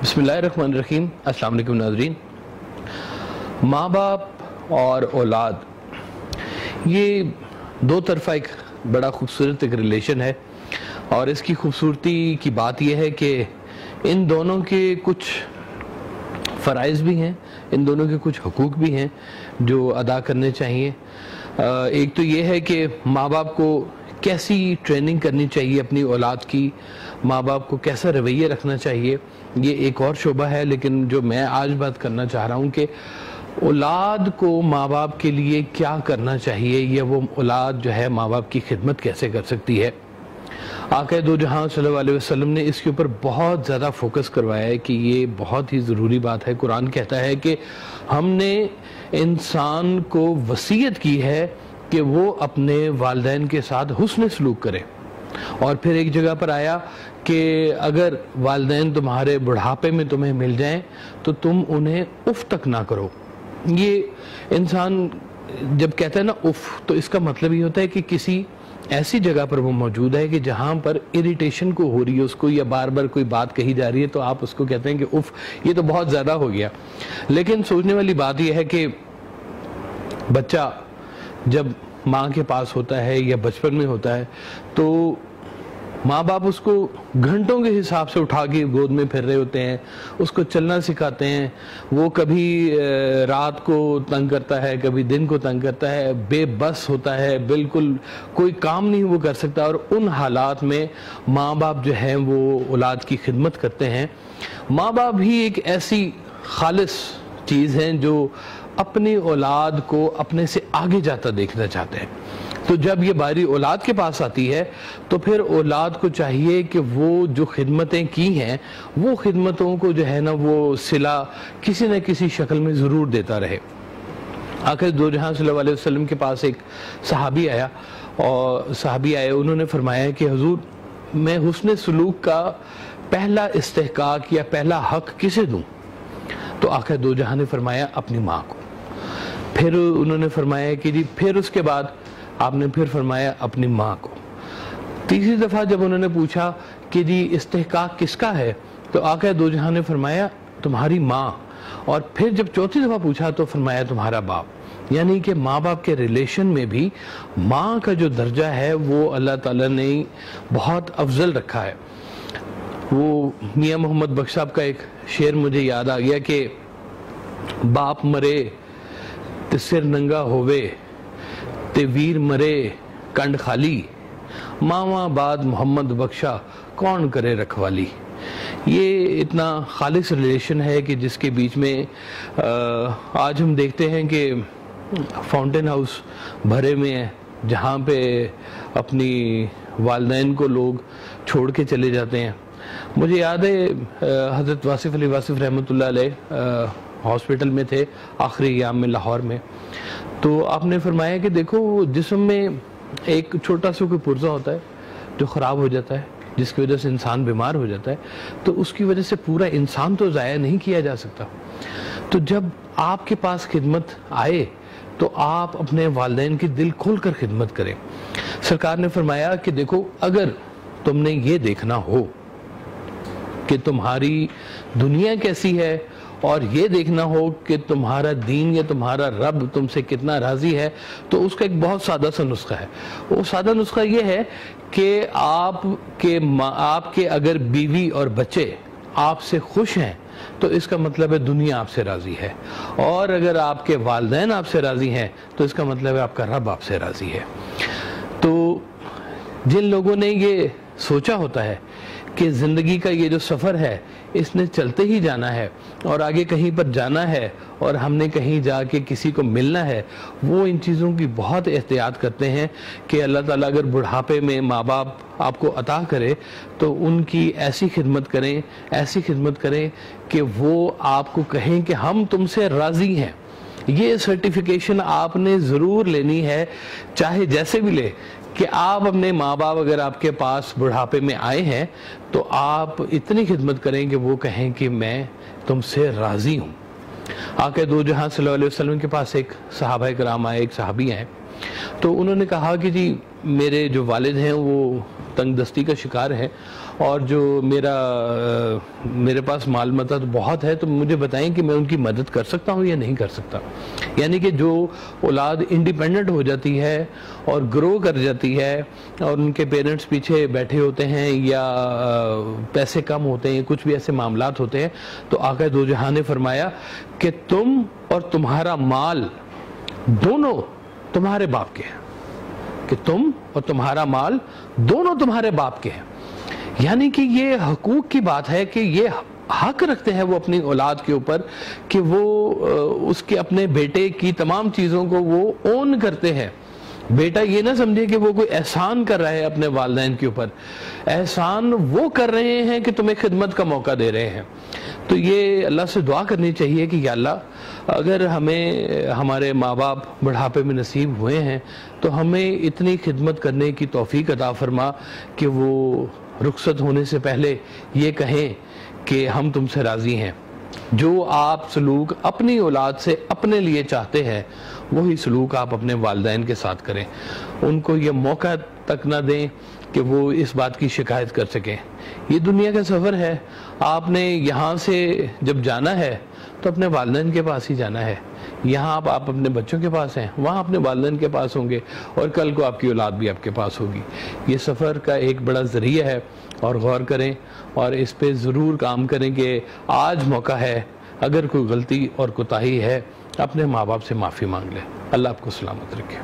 बिस्मिल्लाहिर्रहमानिर्रहीम। अस्सलाम वालेकुम नाज़रीन। माँ बाप और औलाद ये दो तरफ़ा एक बड़ा खूबसूरत एक रिलेशन है, और इसकी खूबसूरती की बात यह है कि इन दोनों के कुछ फ़राइज़ भी हैं, इन दोनों के कुछ हुकूक भी हैं जो अदा करने चाहिए। एक तो ये है कि माँ बाप को कैसी ट्रेनिंग करनी चाहिए अपनी औलाद की, माँ बाप को कैसा रवैया रखना चाहिए, ये एक और शोबा है। लेकिन जो मैं आज बात करना चाह रहा हूँ कि औलाद को माँ बाप के लिए क्या करना चाहिए, या वो औलाद जो है माँ बाप की खिदमत कैसे कर सकती है। आका दो जहां सल्लल्लाहु अलैहि वसल्लम ने इसके ऊपर बहुत ज़्यादा फोकस करवाया है कि ये बहुत ही ज़रूरी बात है। कुरान कहता है कि हमने इंसान को वसीयत की है कि वो अपने वालिदैन के साथ हुस्न सलूक करे, और फिर एक जगह पर आया कि अगर वालिदैन तुम्हारे बुढ़ापे में तुम्हें मिल जाएं तो तुम उन्हें उफ तक ना करो। ये इंसान जब कहता है ना उफ, तो इसका मतलब ये होता है कि किसी ऐसी जगह पर वो मौजूद है कि जहाँ पर इरिटेशन को हो रही है उसको, या बार बार कोई बात कही जा रही है तो आप उसको कहते हैं कि उफ, ये तो बहुत ज़्यादा हो गया। लेकिन सोचने वाली बात यह है कि बच्चा जब माँ के पास होता है या बचपन में होता है तो माँ बाप उसको घंटों के हिसाब से उठा के गोद में फिर रहे होते हैं, उसको चलना सिखाते हैं। वो कभी रात को तंग करता है, कभी दिन को तंग करता है, बेबस होता है, बिल्कुल कोई काम नहीं वो कर सकता। और उन हालात में माँ बाप जो हैं वो औलाद की खिदमत करते हैं। माँ बाप ही एक ऐसी खालिस चीज़ हैं जो अपनी औलाद को अपने से आगे जाता देखना चाहते हैं। तो जब ये बारी औलाद के पास आती है तो फिर औलाद को चाहिए कि वो जो खिदमतें की हैं वो खिदमतों को जो है ना वो सिला किसी न किसी शक्ल में ज़रूर देता रहे। आखिर दो जहां सल्लल्लाहु अलैहि वसल्लम के पास एक सहाबी आया, और सहाबी आए, उन्होंने फरमाया कि हुजूर, मैं हुस्न सलूक का पहला इस्तेहकाक या पहला हक किसे दूँ? तो आखिर दो जहां ने फरमाया अपनी माँ को। फिर उन्होंने फरमाया कि जी, फिर उसके बाद आपने फिर फरमाया अपनी माँ को। तीसरी दफ़ा जब उन्होंने पूछा कि जी इस्तेहकाक किसका है, तो आका दो जहां ने फरमाया तुम्हारी माँ। और फिर जब चौथी दफ़ा पूछा तो फरमाया तुम्हारा बाप। यानी कि माँ बाप के रिलेशन में भी माँ का जो दर्जा है वो अल्लाह ताला ने बहुत अफजल रखा है। वो मियाँ मोहम्मद बख्श साहब का एक शेर मुझे याद आ गया कि बाप मरे ते सिर नंगा होवे ते वीर मरे कंड खाली, मावा बाद मोहम्मद बख्शा कौन करे रखवाली। ये इतना खालिस रिलेशन है कि जिसके बीच में आज हम देखते हैं कि फाउंटेन हाउस भरे में है, जहाँ पे अपनी वालिदैन को लोग छोड़ के चले जाते हैं। मुझे याद है हज़रत वासिफ़ अली वासिफ़ रहमतुल्लाह अलैह हॉस्पिटल में थे आखिरी अय्याम में लाहौर में। तो आपने फरमाया कि देखो जिस्म में एक छोटा सा कोई पुर्जा होता है जो ख़राब हो जाता है, जिसकी वजह से इंसान बीमार हो जाता है, तो उसकी वजह से पूरा इंसान तो ज़ाया नहीं किया जा सकता। तो जब आपके पास खिदमत आए तो आप अपने वालिदैन की दिल खोल कर खिदमत करें। सरकार ने फरमाया कि देखो, अगर तुमने ये देखना हो कि तुम्हारी दुनिया कैसी है और ये देखना हो कि तुम्हारा दीन या तुम्हारा रब तुमसे कितना राज़ी है, तो उसका एक बहुत सादा सा नुस्खा है। वो सादा नुस्खा ये है कि आपके अगर बीवी और बच्चे आपसे खुश हैं तो इसका मतलब है दुनिया आपसे राज़ी है, और अगर आपके वालिदैन आपसे राज़ी हैं तो इसका मतलब है आपका रब आपसे राज़ी है। तो जिन लोगों ने ये सोचा होता है कि ज़िंदगी का ये जो सफ़र है इसने चलते ही जाना है और आगे कहीं पर जाना है और हमने कहीं जाके किसी को मिलना है, वो इन चीज़ों की बहुत एहतियात करते हैं कि अल्लाह ताला अगर बुढ़ापे में माँ बाप आपको अता करे तो उनकी ऐसी खिदमत करें, ऐसी खिदमत करें कि वो आपको कहें कि हम तुमसे राज़ी हैं। ये सर्टिफिकेशन आपने ज़रूर लेनी है, चाहे जैसे भी ले, कि आप अपने माँ बाप अगर आपके पास बुढ़ापे में आए हैं तो आप इतनी खिदमत करें कि वो कहें कि मैं तुमसे राज़ी हूँ। आका दो जहां सल्लल्लाहु अलैहि वसल्लम के पास एक सहाबा कराम आए, एक सहाबी आए, तो उन्होंने कहा कि जी मेरे जो वालिद हैं वो तंग दस्ती का शिकार हैं اور جو میرے پاس مال مدد بہت ہے، تو مجھے بتائیں کہ میں ان کی مدد کر سکتا ہوں یا نہیں کر سکتا۔ یعنی کہ جو اولاد انڈیپینڈنٹ ہو جاتی ہے اور گرو کر جاتی ہے اور ان کے پیرنٹس پیچھے بیٹھے ہوتے ہیں یا پیسے کم ہوتے ہیں، کچھ بھی ایسے معاملات ہوتے ہیں، تو آقا دو جہاں نے فرمایا کہ تم اور تمہارا مال دونوں تمہارے باپ کے ہیں، کہ تم اور تمہارا مال دونوں تمہارے باپ کے ہیں۔ یعنی کہ یہ حقوق کی بات ہے کہ یہ حق رکھتے ہیں وہ اپنی اولاد کے اوپر کہ وہ اس کے اپنے بیٹے کی تمام چیزوں کو وہ اون کرتے ہیں۔ بیٹا یہ نہ سمجھے کہ وہ کوئی احسان کر رہا ہے اپنے والدین کے اوپر، احسان وہ کر رہے ہیں کہ تمہیں خدمت کا موقع دے رہے ہیں۔ تو یہ اللہ سے دعا کرنی چاہیے کہ یا اللہ، اگر ہمیں ہمارے ماں باپ بڑھاپے میں نصیب ہوئے ہیں تو ہمیں اتنی خدمت کرنے کی توفیق عطا فرما کہ وہ رخصت ہونے سے پہلے یہ کہیں کہ ہم تم سے راضی ہیں۔ جو آپ سلوک اپنی اولاد سے اپنے لیے چاہتے ہیں وہی سلوک آپ اپنے والدین کے ساتھ کریں، ان کو یہ موقع تک نہ دیں کہ وہ اس بات کی شکایت کر سکیں۔ یہ دنیا کا سفر ہے، آپ نے یہاں سے جب جانا ہے تو اپنے والدین کے پاس ہی جانا ہے۔ یہاں آپ اپنے بچوں کے پاس ہیں، وہاں اپنے والدین کے پاس ہوں گے، اور کل کو آپ کی اولاد بھی آپ کے پاس ہوگی۔ یہ سفر کا ایک بڑا ذریعہ ہے، اور غور کریں اور اس پہ ضرور کام کریں کہ آج موقع ہے، اگر کوئی غلطی اور کوتاہی ہے اپنے ماں باپ سے معافی مانگ لیں۔ اللہ آپ کو سلامت رکھے۔